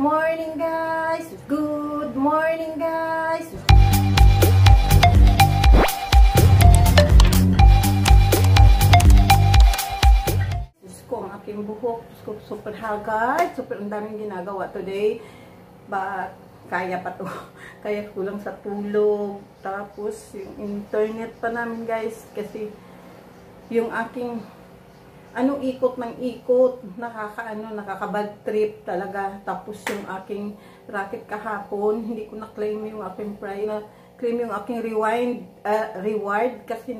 morning guys! Good morning guys! Diyos ko, ang aking buhok. Diyos ko, super hagard. Super ang daming ginagawa today. But, kaya pa to. Kaya kulang sa tulog. Tapos, yung internet pa namin guys. Kasi, yung aking ikot ng ikot, nakaka-bad trip talaga. Tapos yung aking racket kahapon, hindi ko na-claim yung aking claim yung aking reward kasi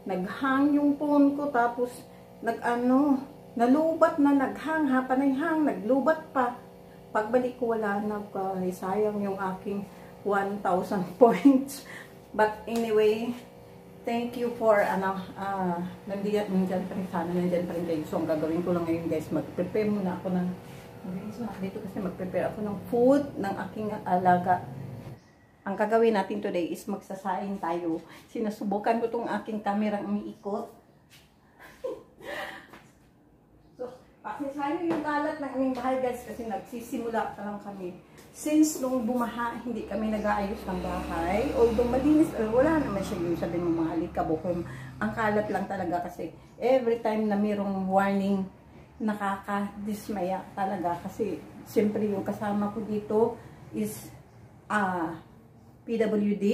naghang yung phone ko. Tapos nalubat na, naghang, hang, naglubat pa. Pagbalik ko wala na, sayang yung aking 1,000 points. But anyway, thank you for, nandiyan pa rin sana, nandiyan pa rin kayo. So, ang gagawin ko lang ngayon guys, mag-prepare muna ako ng, dito kasi mag-prepare ako ng food ng aking alaga. Ang gagawin natin today is magsasaing tayo. Sinusubukan ko tong aking kamerang umiikot. So, pakisayo yung kalat ng aming bahay guys, kasi nagsisimula pa lang kami. Since nung bumaha, hindi kami nag-aayos ng bahay. Although malinis, wala naman siya yung sabi ng mga alikabok. Ang kalat lang talaga kasi every time na mayroong warning, nakakadismaya talaga. Kasi siyempre yung kasama ko dito is PWD.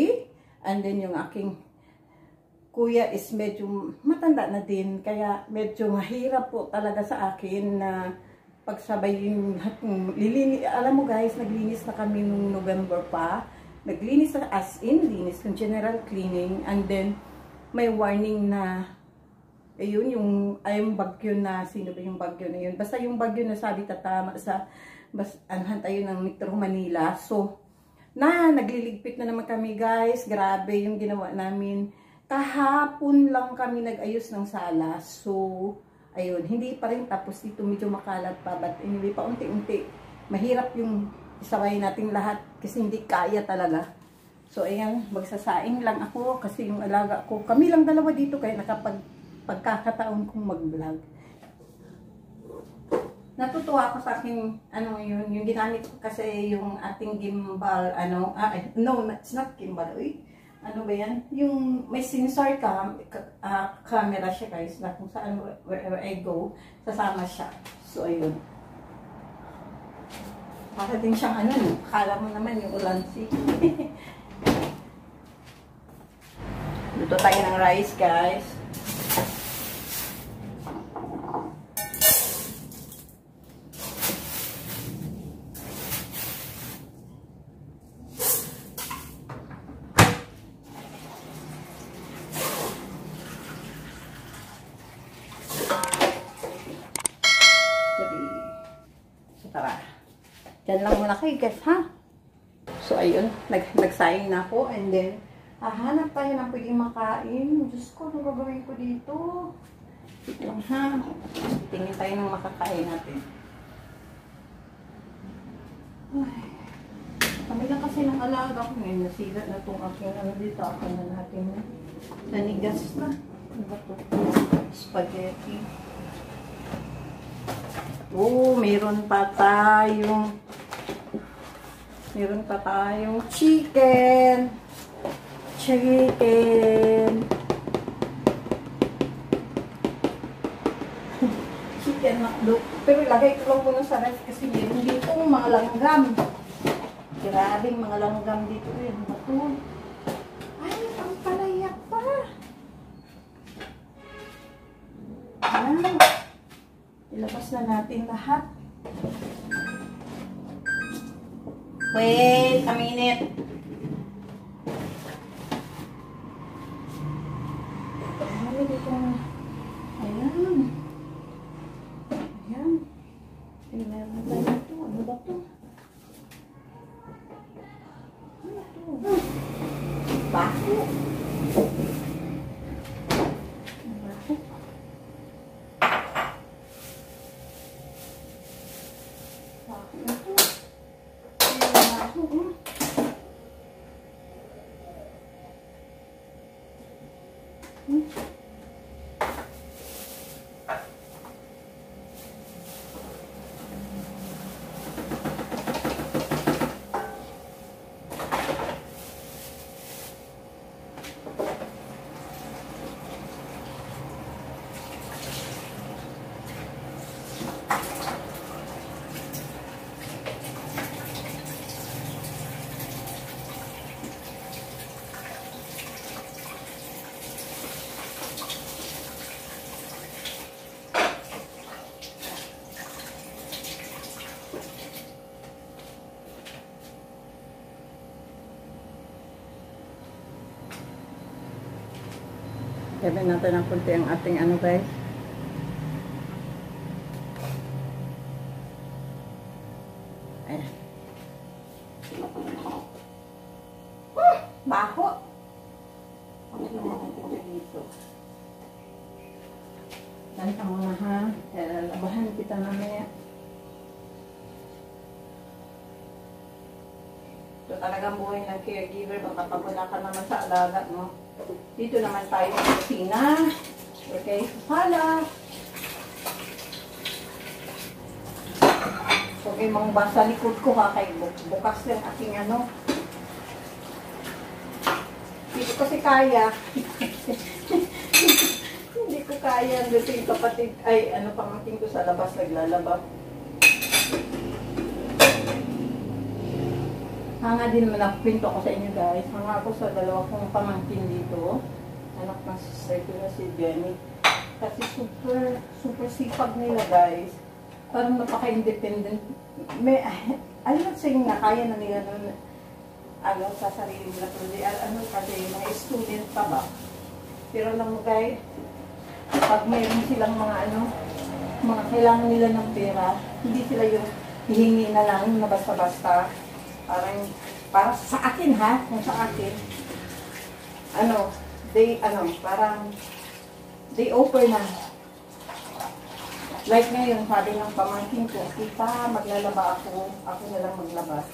And then yung aking kuya is medyo matanda na din. Kaya medyo mahirap po talaga sa akin na pagsabay yung lilinis. Alam mo guys, naglinis na kami nung November pa. Naglinis na as in linis, yung general cleaning. And then, may warning na, ayun, yung bagyo na, sino ba yung bagyo na yun? Basta yung bagyo na sabi tatama sa, anhan tayo ng Metro Manila. So, nagliligpit na naman kami guys. Grabe yung ginawa namin. Kahapon lang kami nag-ayos ng sala. So, ayun, hindi pa rin tapos dito medyo makalat pa, but anyway, paunti-unti. Mahirap yung isaway nating lahat kasi hindi kaya talaga. So, ayan, magsasaing lang ako kasi yung alaga ko, kami lang dalawa dito kaya pagkakataon kong mag-vlog. Natutuwa ako sa aking, yung ginamit ko kasi yung ating gimbal, no, it's not gimbal, ano ba yan? Yung may sensor camera siya guys, na kung saan, wherever I go, sasama siya. So, ayun. Para din siyang akala mo naman yung ulansi. Luto tayo ng rice guys. Tara. Diyan lang muna kayo guys, ha? So, ayun. Nagsaing na ako. And then, hanap tayo ng pwedeng makain. Diyos ko, ano gagawin ko dito? Dito lang, ha? Tingin tayo ng makakain natin. Ay. Kami lang kasi ng alaga ko. Ngayon, nasira na itong aking dito. Ako na natin. Nanigas na. Ano ba ito? Spaghetti. Oh, meron pa tayong chicken. Chicken hotdog. Pero ilagay ko lang muna sa ref kasi meron dito mga langgam. Grabing mga langgam dito. Yan, bato. Ay, ang palayak pa. Ayan. Ilabas na natin lahat. Wait a minute. Ayan. Ayan. Tingnan na tayo ito. Ano ba ito? Ano ito? Bako. Gawin natin ng kunti ang ating ano guys. Ayan. Baho. Okay na natin dito. Ganito muna ha. Labahan kita mamaya. Ito talagang buhay ng caregiver. Baka paguna ka naman sa alaga mo. Dito naman tayo sa kusina. Okay, sala. Okay, mga basa likod ko ha. Kay bukas yung aking ano. Hindi ko kasi kaya. Hindi ko kaya. Dito yung kapatid, ay ano pamangkin ko sa labas naglalaba. Hanga din naman ako, pinto ko sa inyo guys. Hanga ako sa dalawa kong pamangkin dito. Anak ng sister ko na si Jenny. Kasi super sipag nila guys. Parang napaka-independent. I'm not saying na kaya na nila nun, ano, sa sarili nila. Ano kasi, mga student pa ba? Pero lang guys, pag mayroon silang mga ano, mga kailangan nila ng pera, hindi sila yung hihingi na lang na basta-basta. Para sa akin ha, kung sa akin, ano, parang, they offer na. Like ngayon, sabi ng pamangkin ko, kita, maglalaba ako na lang maglaba.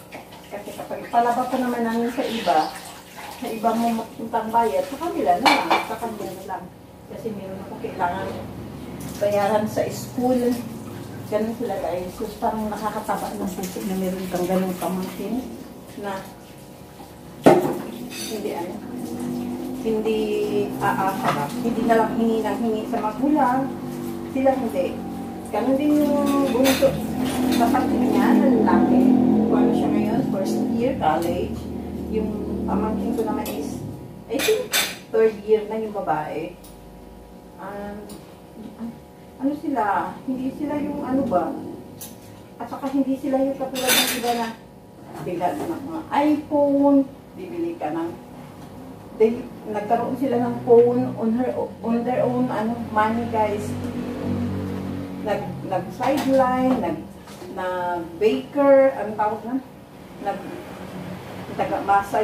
Kasi kapag ipalaba ko naman namin sa iba mo magpuntang bayad, sa kanila na lang, sa kanila na lang. Kasi meron ako kailangan bayaran sa school. Ganun sila guys. So, parang nakakataba ng puso na meron kang ganun pamangkin na hindi na lang hingi sa magulang. Sila hindi. Ganun din yung bunso sa pamangkin niya, lalaki. Kung ano siya ngayon, first year college. Yung pamangkin ko naman is, I think, third year na yung babae. Ano sila? Hindi sila yung ano ba? At saka hindi sila yung katulad ng iba na bigla ng mga iPhone, bibili ka ng nagkaroon sila ng phone on their own money guys. Nag-sideline, nag-baker, ang tawag na? Nag-taga-masa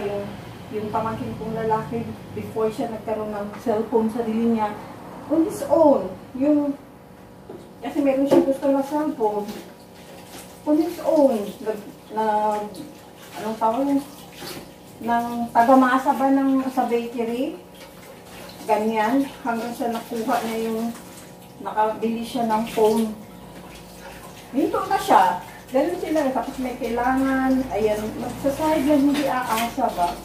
yung pamangkin kong lalaki before siya nagkaroon ng cellphone sa sarili niya. On his own, kasi meron siyang gusto na cellphone. On his own, anong tawag ng taga-masa ba sa bakery? Ganyan, hanggang sa nakuha na nakabili siya ng phone. Dito na siya. Ganun sila, tapos may kailangan, ayan, magsasahid lang, hindi aasa ba?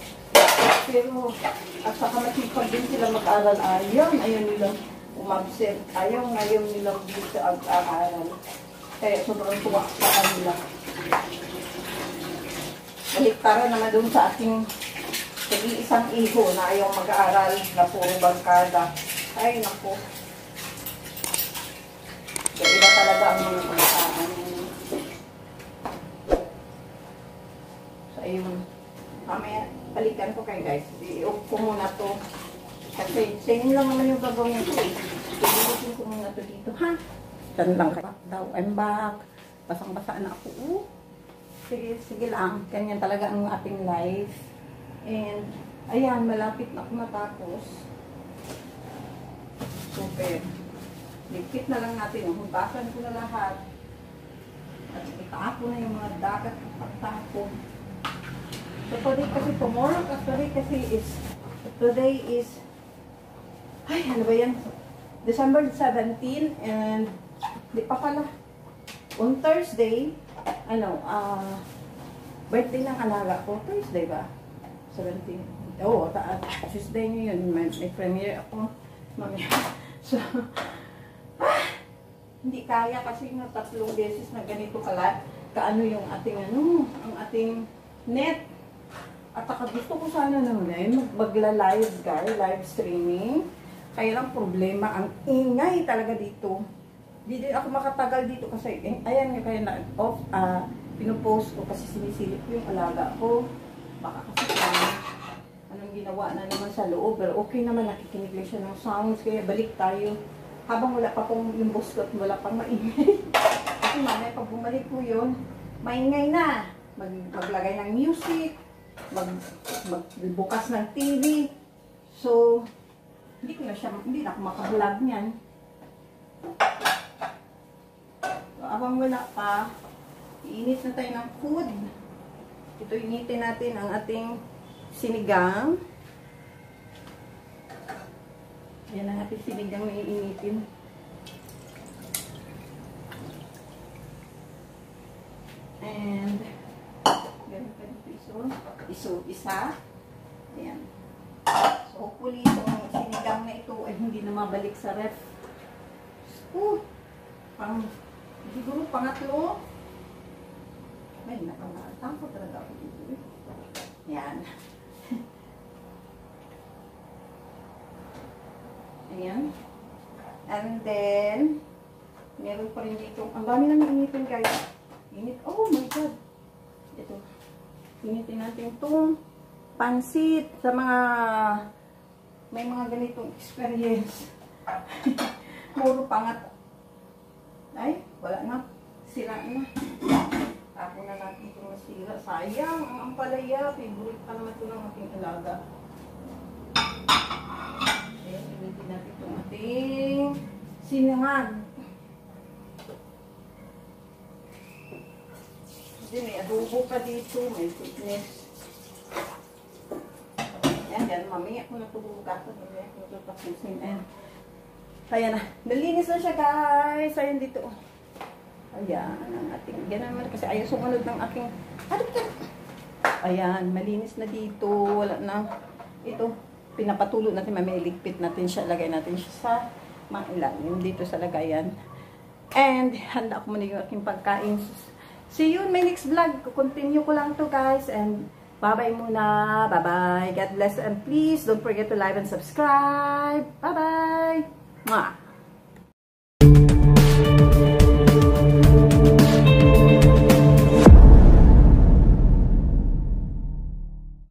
Pero, at saka masipag din sila mag-aral, ayaw nilang umabsent, ayaw nilang dito ang-aral. Kaya sobrang tuwa sa kanila. Baliktaran naman doon sa ating isang iho na ayaw mag-aaral na puro bangkada. Ay, naku. Kaya iba talaga ang mga pagkakaan. So, ayun. Mamaya, balikan ko kayo guys. I-off ko muna to. Kasi, same lang naman yung gagawin ko eh. I-off ko muna to dito, ha? Diyan lang kayo. Daw, I'm back. Basang-basa na ako. Sige lang. Ganyan talaga ang ating life. And, ayan, malapit na ako matapos. Super. Ligpit na lang natin. Hubasan ko na lahat. At itapo na yung mga dagat at pagtapo. So, today is, ay, ano ba yan? December 17 and, di pa pala. On Thursday, birthday ng alaga ko. Thursday ba? 17. Tuesday ngayon. May premiere ako. So, hindi kaya kasi nga 3 beses na ganito kaano yung ating ang ating net. At saka gusto ko sana naman magla-live guys, live streaming. Kaya lang problema, ang ingay talaga dito. Hindi din ako makatagal dito kasi, ayan nga kaya na-off, pinupost ko kasi sinisilip ko yung alaga ko. Baka kasi anong ginawa na naman sa loob. Pero okay naman, nakikinig lang siya ng sounds. Kaya balik tayo. Habang wala pa pong yung buskot, wala pang maingay. Kasi mamaya pag bumalik po yun, maingay na. Maglagay ng music, magbukas ng TV. So, hindi na ako makablog niyan. So, abang wala pa, iinit na tayo ng food. Ito, initin natin ang ating sinigang. Yan ang ating sinigang na iinitin. And, ganun pa dito isa. Ayan. So, hopefully, itong sinigang na ito ay hindi na mabalik sa ref. Siguro pangatlo. Ay, nakamatampo talaga ako dito. Ayan. Ayan. And then, meron pa rin dito. Ang dami na initin, guys. Init. Oh my God. Ito. Initin natin itong pansit sa mga may mga ganitong experience. Puro pangat. Ay, wala na. Sira na. Tapo na natin itong masira. Sayang. Ang ampalaya. Favorite pa naman ito ng ating alaga. Ayan, initin natin itong ating sinangan. Then, may adobo pa dito. May fitness. Ayan, mamaya ko na ito bubugasan. Mamaya ko ito tapusin. Ayan na. Nalinis na siya, guys. Ayan dito. Ayan, ang ating, ganun naman kasi ayaw sumunod ng aking, ayan, malinis na dito, wala na, ito, pinapatulo natin, mamiligpit natin siya, lagay natin siya sa mailalim dito sa lagayan. And, handa ako muna yung aking pagkain. See you in my next vlog. Continue ko lang to, guys, and bye-bye muna, bye-bye, God bless, and please, don't forget to like and subscribe, bye-bye, mwah!